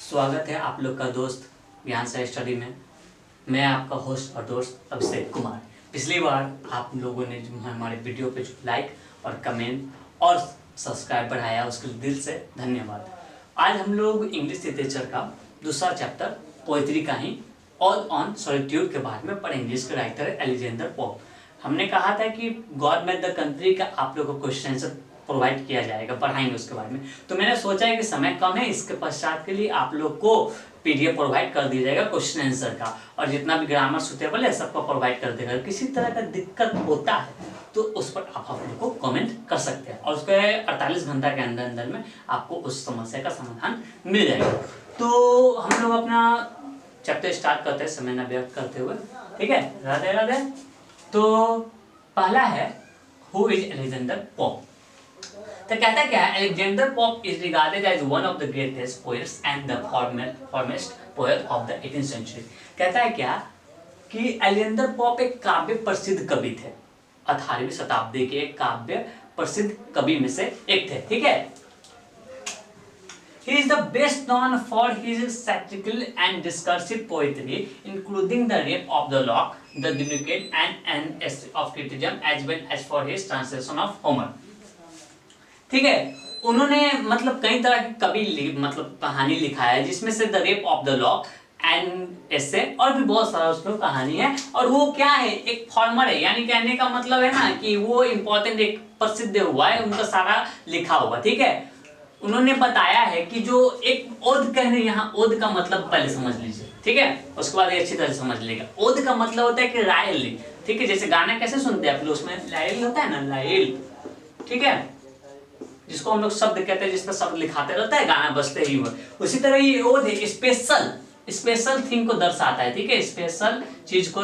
स्वागत है आप लोग का दोस्त ज्ञान से स्टडी में। मैं आपका होस्ट और दोस्त अभिषेक कुमार। पिछली बार आप लोगों ने जो हमारे वीडियो पे जो लाइक और कमेंट और सब्सक्राइब बढ़ाया उसके लिए दिल से धन्यवाद। आज हम लोग इंग्लिश लिटरेचर का दूसरा चैप्टर पोएट्री का ही ऑल ऑन सॉलिट्यूड के बारे में पढ़ेंगे। इसके राइटर है अलेक्जेंडर पोप। हमने कहा था कि गॉड मेड द कंट्री का आप लोगों को क्वेश्चन आंसर प्रोवाइड किया जाएगा, पढ़ाएंगे उसके बारे में। तो मैंने सोचा है कि समय कम है, इसके पश्चात के लिए आप लोग को पीडीएफ प्रोवाइड कर दिया जाएगा क्वेश्चन आंसर का, और जितना भी ग्रामर सुटेबल है सबको प्रोवाइड कर देगा। किसी तरह का दिक्कत होता है तो उस पर आप लोग को कमेंट कर सकते हैं और उसके 48 घंटा के अंदर अंदर में आपको उस समस्या का समाधान मिल जाएगा। तो हम लोग अपना चैप्टर स्टार्ट करते हैं समय न व्यर्थ करते हुए, ठीक है। राधे राधे। तो पहला है हु इज अलेक्जेंडर पोप। तो कहता क्या है, Alexander Pope is regarded as one of the greatest poets and the foremost poet of the 18th century. कहता है क्या कि अलेक्जेंडर पोप एक काव्य प्रसिद्ध कवि थे, 18वीं शताब्दी के एक काव्य प्रसिद्ध कवि में से एक थे, ठीक है। He is the best known for his satirical and discursive poetry, including the Rape of the Lock, the Ducat, and an essay of criticism, as well as for his translation of Homer. ठीक है, उन्होंने मतलब कई तरह की कवि मतलब कहानी लिखा है, जिसमें से the rape of the lock and essay और भी बहुत सारा उसमें कहानी है। और वो क्या है, एक फॉर्मर है, यानी कहने का मतलब है ना कि वो इम्पोर्टेंट एक प्रसिद्ध हुआ है, उनका सारा लिखा हुआ, ठीक है। उन्होंने बताया है कि जो एक ओद कहने, यहाँ ओद का मतलब पहले समझ लीजिए, ठीक है, उसके बाद ये अच्छी तरह से समझ लीजिएगा। ओद का मतलब होता है कि रायल, ठीक है, जैसे गाना कैसे सुनते हैं आप लोग, उसमें लाइल होता है ना, लाइल, ठीक है, जिसको हम लोग शब्द कहते हैं, जिसका शब्द लिखाते रहता है गाना बजते ही हुआ, उसी तरह ये ओद है, स्पेशल थिंग को दर्शाता है, ठीक है, स्पेशल चीज को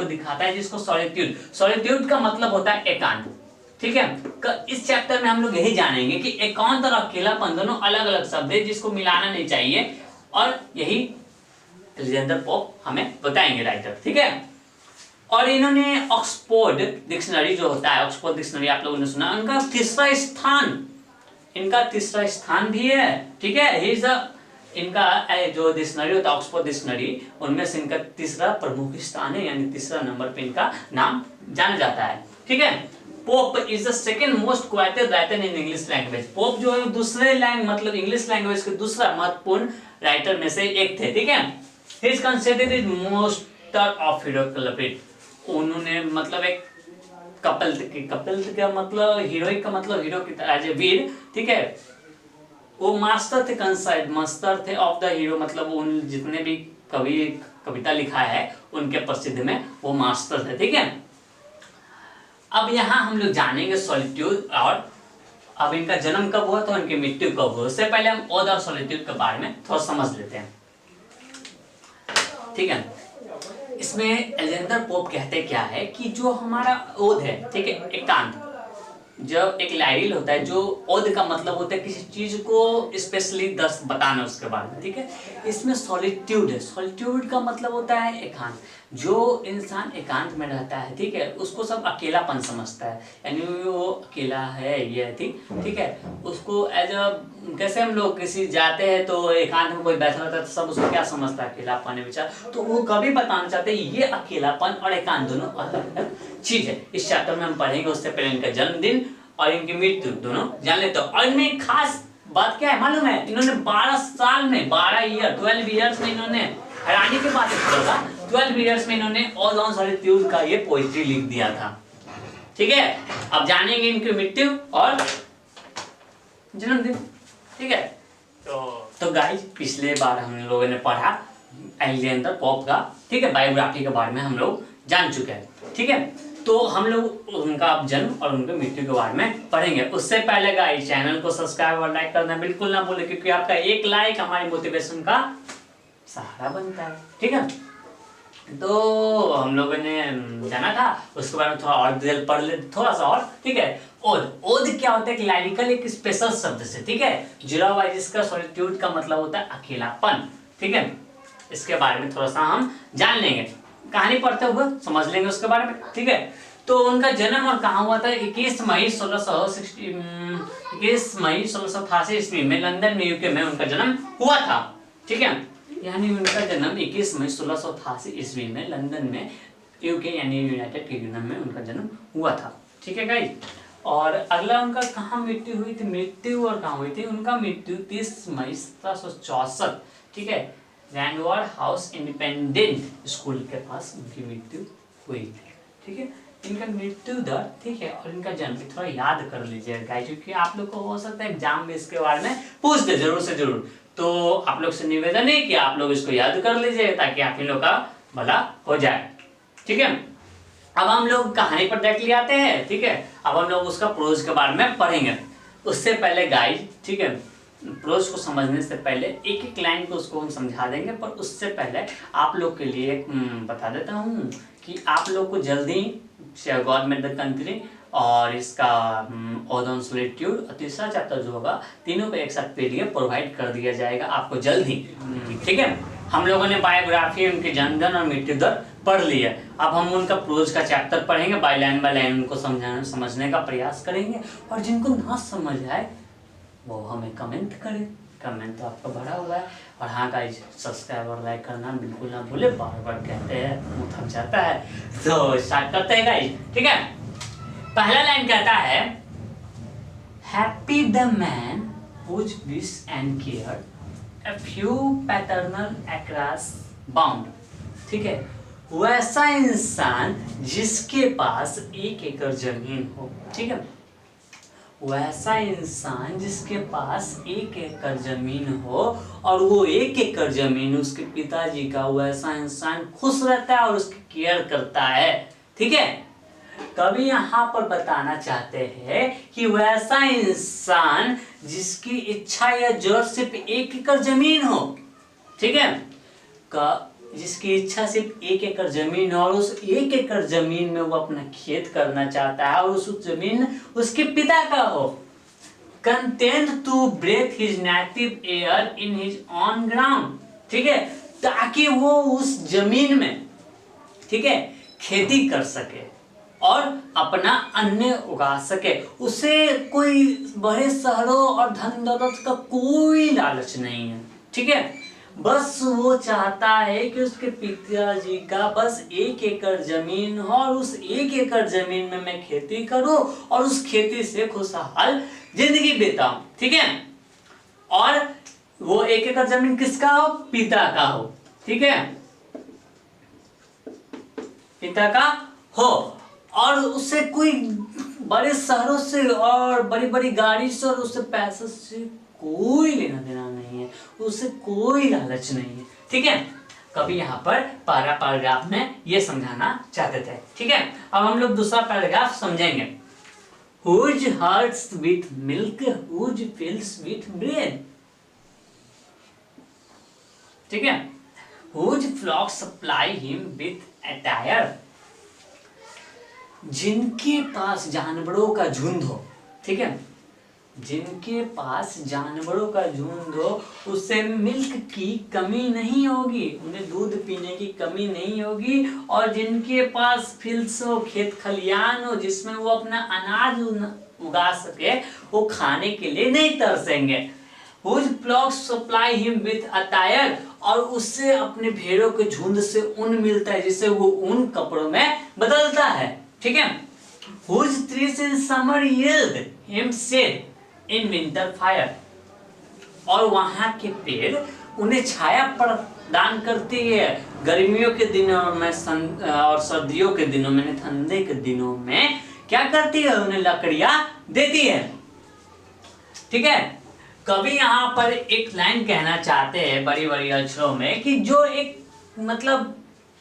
दिखाता है, जिसको सॉलिट्यूड का मतलब होता है एकांत, ठीक है। इस चैप्टर में हम लोग यही जानेंगे कि एकांत और अकेलापन दोनों अलग अलग शब्द है, जिसको मिलाना नहीं चाहिए, और यही अलेक्जेंडर पोप हमें बताएंगे राइटर, ठीक है। और इन्होंने ऑक्सफोर्ड डिक्शनरी जो होता है, ऑक्सफोर्ड डिक्शनरी आप लोगों ने सुना, इनका तीसरा स्थान भी है, ठीक है। इनका जो डिक्शनरी होता है ऑक्सफोर्ड डिक्शनरी, उनमें से इनका तीसरा प्रमुख स्थान है, यानी तीसरा नंबर पे इनका नाम जाना जाता है, ठीक है। Pope is the second most quoted writer in English language. Pope जो है दूसरे मतलब इंग्लिश लैंग्वेज के दूसरा महत्वपूर्ण राइटर में से एक थे, ठीक है। He is considered मोस्टर of heroic. उन्होंने मतलब एक कपल का मतलब हीरोइक का मतलब हीरो की तरह वीर, ठीक है, वो मास्टर थे ऑफ द हीरो, मतलब उन जितने भी कविता लिखा है उनके प्रसिद्ध में वो मास्टर थे, ठीक है। अब यहाँ हम लोग जानेंगे सॉलिट्यूड, और अब इनका जन्म कब हुआ था, इनकी मृत्यु कब हुआ। उससे पहले हम ओद और सॉलिट्यूड के बारे में थोड़ा समझ लेते हैं, ठीक है। इसमें अलेक्जेंडर पोप कहते क्या है कि जो हमारा ओद है, ठीक है, एकांत, जब एक लाइल होता है, जो ओद का मतलब होता है किसी चीज को स्पेशली बताना उसके बारे में, ठीक है। इसमें सॉलिट्यूड है, सॉलिट्यूड का मतलब होता है एकांत। जो इंसान एकांत में रहता है, ठीक है, उसको सब अकेलापन समझता है, यानी वो अकेला है, ये ठीक है। उसको एज अ कैसे हम लोग किसी जाते हैं तो एकांत में कोई बैठा रहता है तो सब उसको क्या समझता है, अकेलापन है विचार। तो वो कभी बताना चाहते हैं ये अकेलापन और एकांत दोनों अलग अलग चीज है। इस चैप्टर में हम पढ़ेंगे। उससे पहले इनका जन्मदिन और इनकी मृत्यु दोनों जान लेते हो। और इनमें खास बात क्या है मालूम है, इन्होंने 12 साल में 12 ईयर्स में इन्होंने, हैरानी की बात है, 12 ईयर्स में इन्होंने ऑल ऑन सॉलिट्यूड का ये पोएट्री लिख दिया था, ठीक है। अब जानेंगे इनकी मृत्यु और जन्मदिन, ठीक है। तो गाइस, पिछले बार हम लोगों ने पढ़ा अलेक्जेंडर पोप का, ठीक है, बायोग्राफी के बारे में हम लोग जान चुके हैं, ठीक है। तो हम लोग उनका जन्म और उनकी मृत्यु के बारे में पढ़ेंगे। उससे पहले गाइस चैनल को सब्सक्राइब और लाइक करना बिल्कुल ना भूलें, क्योंकि आपका एक लाइक हमारी मोटिवेशन का सहारा बनता है, ठीक है। तो हम लोगों ने जाना था, उसके बारे में थोड़ा और डिटेल पढ़ ले, थोड़ा सा और, ठीक है। ओद क्या होता है कि लाइरिकल एक स्पेशल शब्द से, ठीक है, जुड़ा हुआ है, जिसका सॉलिट्यूड का मतलब होता है अकेलापन, ठीक है। इसके बारे में थोड़ा सा हम जान लेंगे, कहानी पढ़ते हुए समझ लेंगे उसके बारे में, ठीक है। तो उनका जन्म और कहाँ हुआ था, 21 मई 1688 ईस्वी में लंदन में यूके में उनका जन्म हुआ था, ठीक है। यानी उनका जन्म 21 मई 1688 ईस्वी में लंदन में यूके यानी यूनाइटेड किंगडम में उनका जन्म हुआ था। ठीक है गाइस। और अगला उनका कहाँ मृत्यु हुई थी, मृत्यु और कहाँ हुई थी, उनका मृत्यु 30 मई 1764, ठीक है, रैंडवार्ड हाउस इंडिपेंडेंट स्कूल के पास उनकी मृत्यु हुई थी। ठीक है, इनका मृत्यु दर, ठीक है, और इनका जन्म थोड़ा याद कर लीजिएगा गाइस, क्योंकि आप लोग को हो सकता है एग्जाम में इसके बारे में पूछ दे जरूर से जरूर। तो आप लोग से निवेदन है कि आप लोग इसको याद कर लीजिए ताकि आप लोग का भला हो जाए। ठीक है, अब हम लोग कहानी पर डायरेक्टली आते हैं। ठीक है, अब हम लोग उसका प्रोज के बारे में पढ़ेंगे। उससे पहले गाइस, ठीक है, प्रोज को समझने से पहले एक एक लाइन को उसको हम समझा देंगे, पर उससे पहले आप लोग के लिए बता देता हूँ कि आप लोग को जल्दी गॉड मेड द कंट्री और इसका ओद ऑन सॉलिट्यूड और तीसरा चैप्टर जो होगा, तीनों को एक साथ पीडीएफ प्रोवाइड कर दिया जाएगा आपको जल्दी। ठीक है, हम लोगों ने बायोग्राफी, उनके जन्म और मृत्यु दर पढ़ लिया। अब हम उनका प्रोज का चैप्टर पढ़ेंगे, बाय लाइन उनको समझने का प्रयास करेंगे, और जिनको ना समझ आए वो हमें कमेंट करें। कमेंट तो आपका भरा हुआ है। और हाँ गाइस, सब्सक्राइब और लाइक करना बिल्कुल ना भूले, बार बार कहते हैं मुँह थक जाता है। तो स्टार्ट करते हैं गाइस। ठीक है, पहला लाइन कहता है, happy the man whose wish and care a few paternal across bound। ठीक है, वैसा इंसान जिसके पास 1 एकड़ जमीन हो। ठीक है, वैसा इंसान जिसके पास 1 एकड़ जमीन हो और वो 1 एकड़ जमीन उसके पिताजी का, वैसा इंसान खुश रहता है और उसकी केयर करता है। ठीक है, कवि यहाँ पर बताना चाहते हैं कि वैसा इंसान जिसकी इच्छा या जरूरत सिर्फ 1 एकड़ जमीन हो। ठीक है, जिसकी इच्छा सिर्फ 1 एकड़ जमीन हो और उस 1 एकड़ जमीन में वो अपना खेत करना चाहता है और उस जमीन उसके पिता का हो। Content to breathe his native air in his own ground. ठीक है, ताकि वो उस जमीन में, ठीक है, खेती कर सके और अपना अन्न उगा सके। उसे कोई बड़े शहरों और धन दौलत का कोई लालच नहीं है। ठीक है, बस वो चाहता है कि उसके पिताजी का बस 1 एकड़ जमीन हो और उस 1 एकड़ जमीन में मैं खेती करूं और उस खेती से खुशहाल जिंदगी बिताऊं। ठीक है, और वो 1 एकड़ जमीन किसका हो, पिता का हो। ठीक है, पिता का हो और उससे कोई बड़े शहरों से और बड़ी बड़ी गाड़ी से और उससे पैसे से कोई लेना देना नहीं है, उससे कोई लालच नहीं है। ठीक है, कभी यहाँ पर पहला पैराग्राफ में ये समझाना चाहते थे। ठीक है, अब हम लोग दूसरा पैराग्राफ समझेंगे। Whose hearts with milk, whose fills with bread। ठीक है, whose flocks supply him with attire। जिनके पास जानवरों का झुंड हो। ठीक है, जिनके पास जानवरों का झुंड हो उससे मिल्क की कमी नहीं होगी, उन्हें दूध पीने की कमी नहीं होगी। और जिनके पास फील्ड्स हो, खेत खलियान हो, जिसमें वो अपना अनाज उगा सके, वो खाने के लिए नहीं तरसेंगे। Whose flocks supply him with attire, और उससे अपने भेड़ों के झुंड से ऊन मिलता है जिससे वो ऊन कपड़ों में बदलता है। ठीक है, Whose trees in summer yield him shade in winter fire। और वहां के पेड़ उन्हें छाया प्रदान करती है गर्मियों के दिनों में और सर्दियों के दिनों में, ठंडे के दिनों में क्या करती है, उन्हें लकड़ियां देती है। ठीक है, कवि यहाँ पर एक लाइन कहना चाहते हैं बड़ी बड़ी अक्षरों में कि जो एक मतलब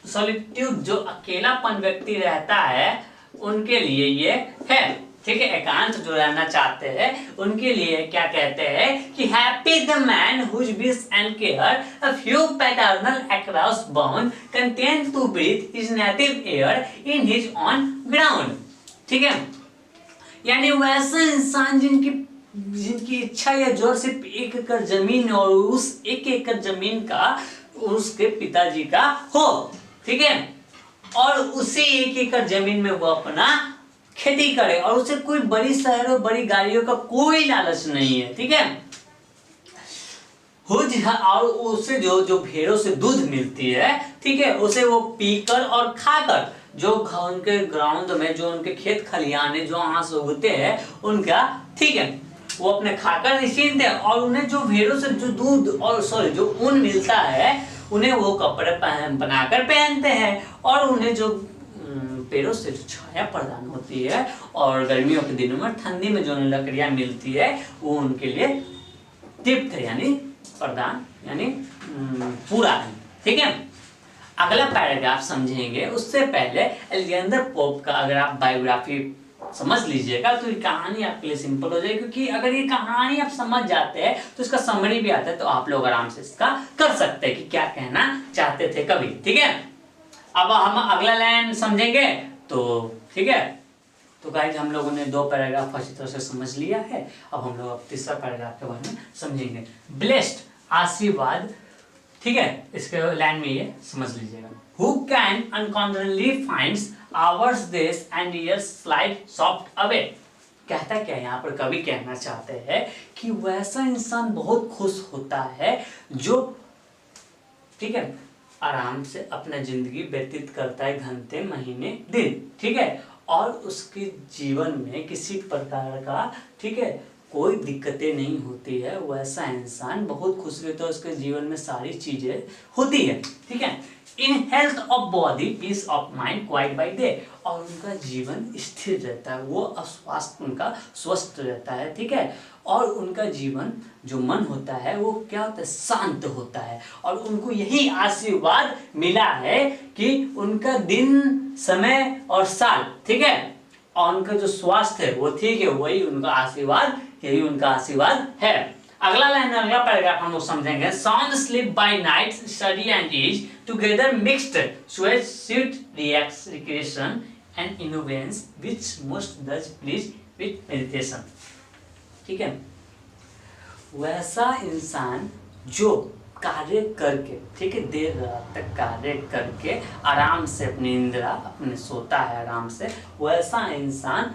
सॉलिट्यूड, जो अकेलापन व्यक्ति रहता है उनके लिए ये है। ठीक है, एकांत जो रहना चाहते हैं उनके लिए क्या कहते हैं कि happy the man whose wish and care a few paternal acres bound content to breathe his native air in his own ground. ठीक है, यानी वैसा इंसान जिनकी इच्छा या जोर सिर्फ 1 एकड़ जमीन और उस 1 एकड़ जमीन का उसके पिताजी का हो। ठीक है, और उसी 1 एकड़ जमीन में वो अपना खेती करे और उसे कोई बड़ी शहरों बड़ी गाड़ियों का कोई लालच नहीं है। ठीक है, और उसे जो भेड़ों से दूध मिलती है, ठीक है, उसे वो पीकर और खाकर जो उनके ग्राउंड में, जो उनके खेत खलियान है, जो वहां से उगते हैं उनका, ठीक है, वो अपने खाकर निश्चिंत है। और उन्हें जो भेड़ों से जो दूध और जो ऊन मिलता है, उन्हें वो कपड़े बनाकर पहनते हैं। और उन्हें जो पेड़ों से जो छाया प्रदान होती है, और गर्मियों के दिनों में ठंडी में जो लकड़ियां मिलती है, वो उनके लिए तृप्त है, यानी प्रदान, यानी पूरा है, ठीक है। अगला पैराग्राफ समझेंगे उससे पहले एलेक्जेंडर पोप का अगर आप बायोग्राफी समझ लीजिएगा तो ये कहानी आपके लिए सिंपल हो जाएगी, क्योंकि अगर ये कहानी आप समझ जाते हैं तो इसका समरी भी आता है, तो आप लोग आराम से इसका कर सकते हैं कि क्या कहना चाहते थे कभी, ठीक है। अब हम अगला लाइन समझेंगे, तो ठीक है। तो गाइस हम लोगों ने 2 पैराग्राफ अच्छी तरह से समझ लिया है। अब हम लोग अब तीसरा पैराग्राफ के बारे में समझेंगे। ब्लेस्ड, आशीर्वाद, ठीक है, इसके लाइन में ये समझ लीजिएगा। Who can uncommonly finds hours, days and years slide soft away। कहता क्या यहाँ पर कवि कहना चाहते हैं कि वैसा इंसान बहुत खुश होता है जो, ठीक है, आराम से अपना जिंदगी व्यतीत करता है, घंटे, महीने, दिन, ठीक है, और उसके जीवन में किसी प्रकार का, ठीक है, कोई दिक्कतें नहीं होती है, वैसा इंसान बहुत खुश रहता है, उसके जीवन में सारी चीजें होती है, ठीक है। In health of body, peace of mind, quiet by day, और उनका जीवन स्थिर रहता है, वो स्वास्थ्य उनका स्वस्थ रहता है, ठीक है, और उनका जीवन जो मन होता है वो क्या होता है, शांत होता है। और उनको यही आशीर्वाद मिला है कि उनका दिन, समय और साल, ठीक है, और उनका जो स्वास्थ्य है वो ठीक है, वही उनका आशीर्वाद, यही उनका आशीर्वाद है। अगला लाइन, अगला पैराग्राफ हम लोग समझेंगे। Sound sleep by night, study and ease together mixed, sweet recreation and innocence which most does please with meditation, ठीक है। वैसा इंसान जो कार्य करके, ठीक है, देर रात तक कार्य करके आराम से अपनी इंद्रा अपने सोता है आराम से, वैसा इंसान,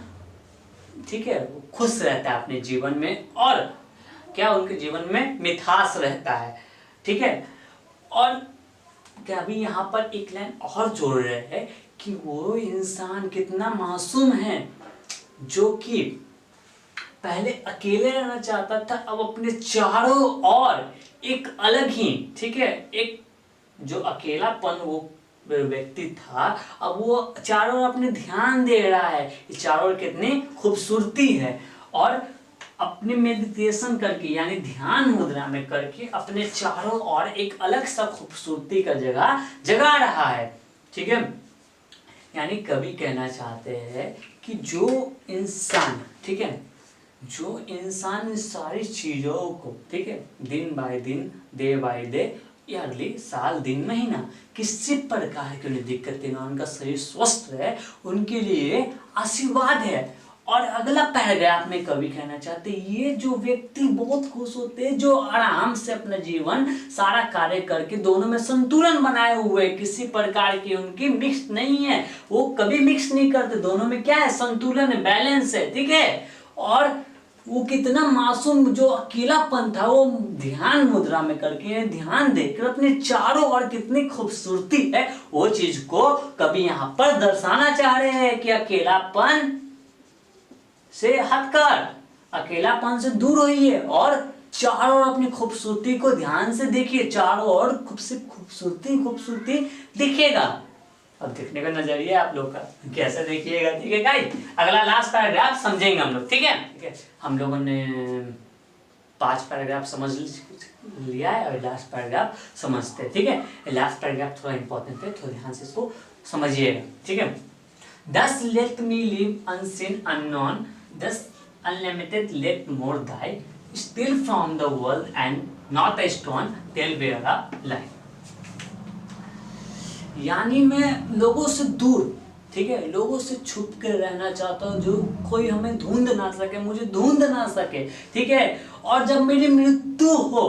ठीक है, खुश रहता है अपने जीवन में, और क्या उनके जीवन में मिठास रहता है, ठीक है। और क्या भी यहाँ पर एक लाइन और जोड़ रहे हैं कि वो इंसान कितना मासूम है जो कि पहले अकेले रहना चाहता था, अब अपने चारों ओर एक अलग ही, ठीक है, एक जो अकेलापन वो व्यक्ति था, अब वो चारों ओर अपने ध्यान दे रहा है, इस चारों ओर कितनी खूबसूरती है, और अपने मेडिटेशन करके, यानी ध्यान मुद्रा में करके अपने चारों ओर एक अलग सा खूबसूरती का जगा रहा है, ठीक है। यानी कवि कहना चाहते हैं कि जो इंसान, ठीक है, जो इंसान इस सारी चीजों को, ठीक है, दिन बाय दिन, डे बाय डे, या अगले साल, दिन, महीना, किसी प्रकार की उन्हें दिक्कतें ना, उनका शरीर स्वस्थ रहे, उनके लिए आशीर्वाद है। और अगला पैराग्राफ में कवि कहना चाहते हैं, ये जो व्यक्ति बहुत खुश होते हैं, जो आराम से अपना जीवन सारा कार्य करके दोनों में संतुलन बनाए हुए, किसी प्रकार की उनकी मिक्स नहीं है, वो कभी मिक्स नहीं करते, दोनों में क्या है, संतुलन है, बैलेंस है, ठीक है। और वो कितना मासूम, जो अकेलापन था, वो ध्यान मुद्रा में करके, ध्यान देकर अपने चारों ओर कितनी खूबसूरती है, वो चीज को कभी यहाँ पर दर्शाना चाह रहे हैं कि अकेलापन से हटकर, अकेलापन से दूर होइए और चारों ओर अपनी खूबसूरती को ध्यान से देखिए, चारों ओर खूबसूरती दिखेगा। अब देखने का नजरिया आप लोग का कैसे देखिएगा, ठीक है गाइस। अगला लास्ट पैराग्राफ समझेंगे हम लोग, ठीक है, ठीक है। हम लोगों ने 5 पैराग्राफ समझ लिया है और लास्ट पैराग्राफ समझते हैं, ठीक है। लास्ट पैराग्राफ थोड़ा इंपॉर्टेंट है, थोड़ा ध्यान से इसको समझिएगा, ठीक है। Thus let me live unseen, unknown, thus unlimited let more die, still from the world and not a stone till where a lie। यानी मैं लोगों से दूर, ठीक है, लोगों से छुप कर रहना चाहता हूँ, जो कोई हमें ढूंढ ना सके, मुझे ढूंढ ना सके, ठीक है। और जब मेरी मृत्यु हो,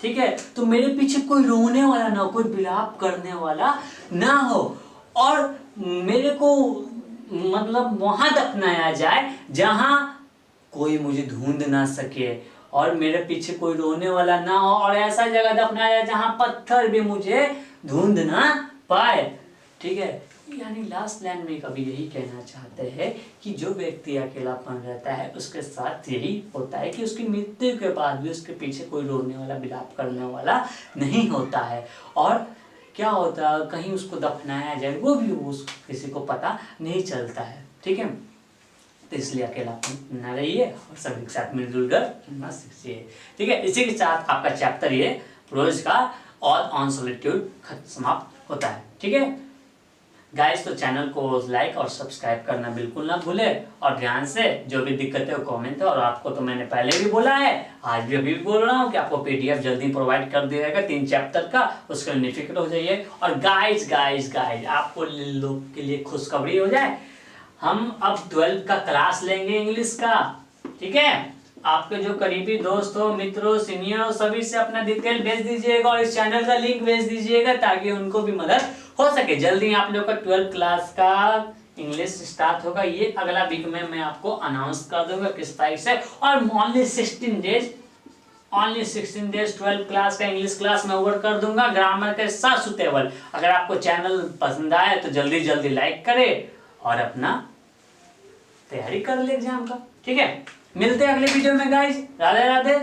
ठीक है, तो मेरे पीछे कोई रोने वाला ना हो, कोई विलाप करने वाला ना हो, और मेरे को मतलब वहां दफनाया जाए जहां कोई मुझे ढूंढ ना सके, और मेरे पीछे कोई रोने वाला ना हो, और ऐसा जगह दफनाया जाए जहां पत्थर भी मुझे ढूंढ ना पाए। ठीक है, यानी लास्ट लाइन में कभी यही कहना चाहते हैं कि जो व्यक्ति अकेलापन रहता है उसके साथ यही होता है कि उसकी मृत्यु के बाद भी उसके पीछे कोई रोने वाला, विलाप करने वाला नहीं होता है। और क्या होता है, कहीं उसको दफनाया जाए वो भी किसी को पता नहीं चलता है। ठीक है, तो इसलिए अकेलापन न रहिए और सभी के साथ मिलजुल कर रहना सीखिए। ठीक है, इसी के साथ आपका चैप्टर ये प्रोज का और ऑन सॉलिट्यूड समाप्त होता है। ठीक है गाइस, तो चैनल को लाइक और सब्सक्राइब करना बिल्कुल ना भूले, और ध्यान से जो भी दिक्कत है वो कमेंट है। और आपको तो मैंने पहले भी बोला है, आज भी अभी भी बोल रहा हूँ कि आपको पीडीएफ जल्दी प्रोवाइड कर दिया जाएगा 3 चैप्टर का, उसके लिए निफिक्र हो जाइए। और गाइस आपको लोग के लिए खुशखबरी हो जाए, हम अब 12th का क्लास लेंगे इंग्लिश का। ठीक है, आपके जो करीबी दोस्त हो, मित्रों, सीनियर हो, सभी से अपना डिटेल भेज दीजिएगा और इस चैनल का लिंक भेज दीजिएगा ताकि उनको भी मदद हो सके। जल्दी आप लोग का 12th क्लास का इंग्लिश स्टार्ट होगा, ये अगला वीक में मैं आपको अनाउंस कर दूंगा किस तारीख से। और ओनली 16 डेज 12th क्लास का इंग्लिश क्लास मैं ओवर कर दूंगा, ग्रामर के साथ सुटेबल। अगर आपको चैनल पसंद आए तो जल्दी लाइक करें और अपना तैयारी कर ले एग्जाम का। ठीक है, मिलते हैं अगले वीडियो में गाइस। राधे राधे।